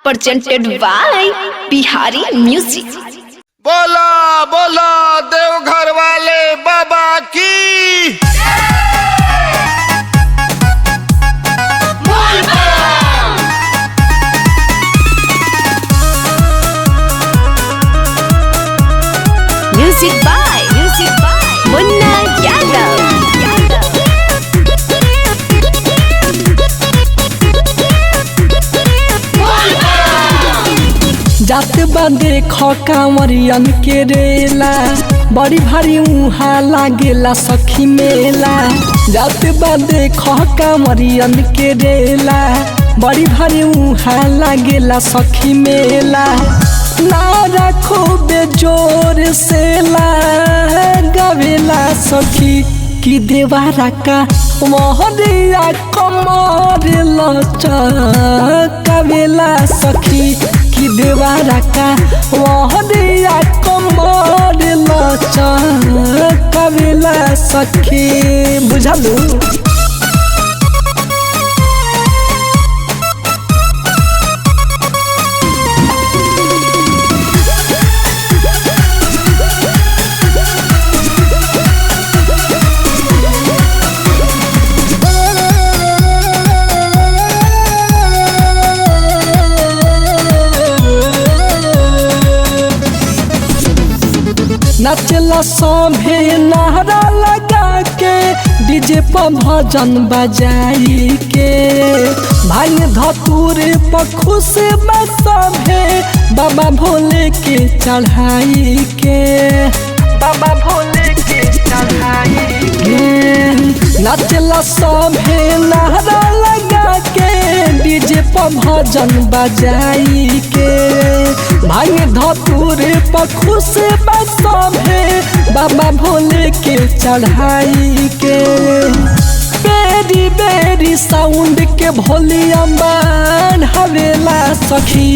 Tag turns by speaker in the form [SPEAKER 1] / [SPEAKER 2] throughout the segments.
[SPEAKER 1] presented by Bihari Music।
[SPEAKER 2] बोला बोला देवघर वाले बाबा की।
[SPEAKER 1] Music by Munna Yadav।
[SPEAKER 3] जाते बादे खकावरियन के रेला बड़ी भारी उहा लागेला सखी मेला। जाते बादे खकावरियन के रेला बड़ी भारी उहा लागेला सखी मेला। नारा खूबे जोर से गावेला सखी कि देवारा का मोहरिया कमर लचकावेला सखी कि देवारा का मोहरिया कमर लचकावेला सखी। बुझलू नचला सभे नारा लगा के डीजे पर भजन बजाई के भाई धतूर पर खुश सभे बाबा भोले के चढ़ाई के। बाबा भोले के चढ़ाई के नचला सभे नारा लगा के डीजे पर भजन बजाई के भाई धतूर पर खुश सभे बाबा भोले के चढ़ाई के। बेरी बेरी साउंड के वॉल्यूम बढ़ावेला सखी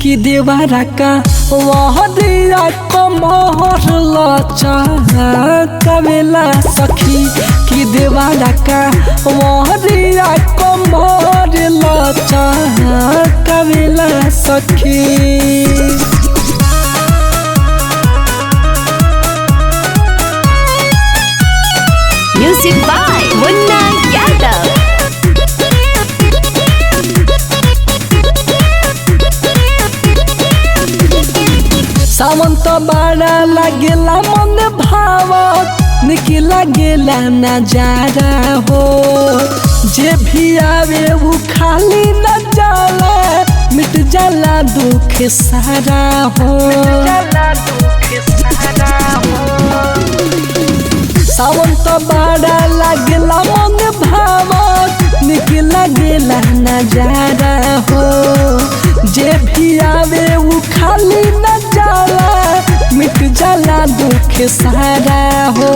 [SPEAKER 3] कि देवारा का मोहरिया कमर लचकावेला सखी कि देवारा का मोहरिया कमर लचकावेला सखी।
[SPEAKER 1] Music by Munna Yadav।
[SPEAKER 3] सावन तो बड़ा लगेला मन भावत निकी लगेला नजारा हो। जे भी आवे वो खाली न जाला मिट जाला दुख सारा हो। सावन तो बड़ा लगेला मन भावत निकी लगेला नजारा हो। जे भी आवे वो खाली न जाला मिट जाला दुख सारा हो।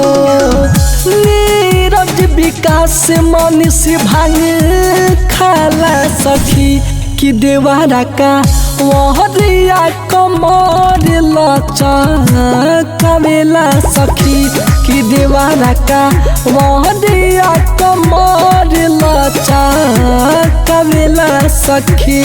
[SPEAKER 3] नीरज विकास मनीष भांग खाला सखी कि देवारा का मोहरिया कमर लचकावेला सखी कि देवारा का मोहरिया कमर लचकावेला सखी।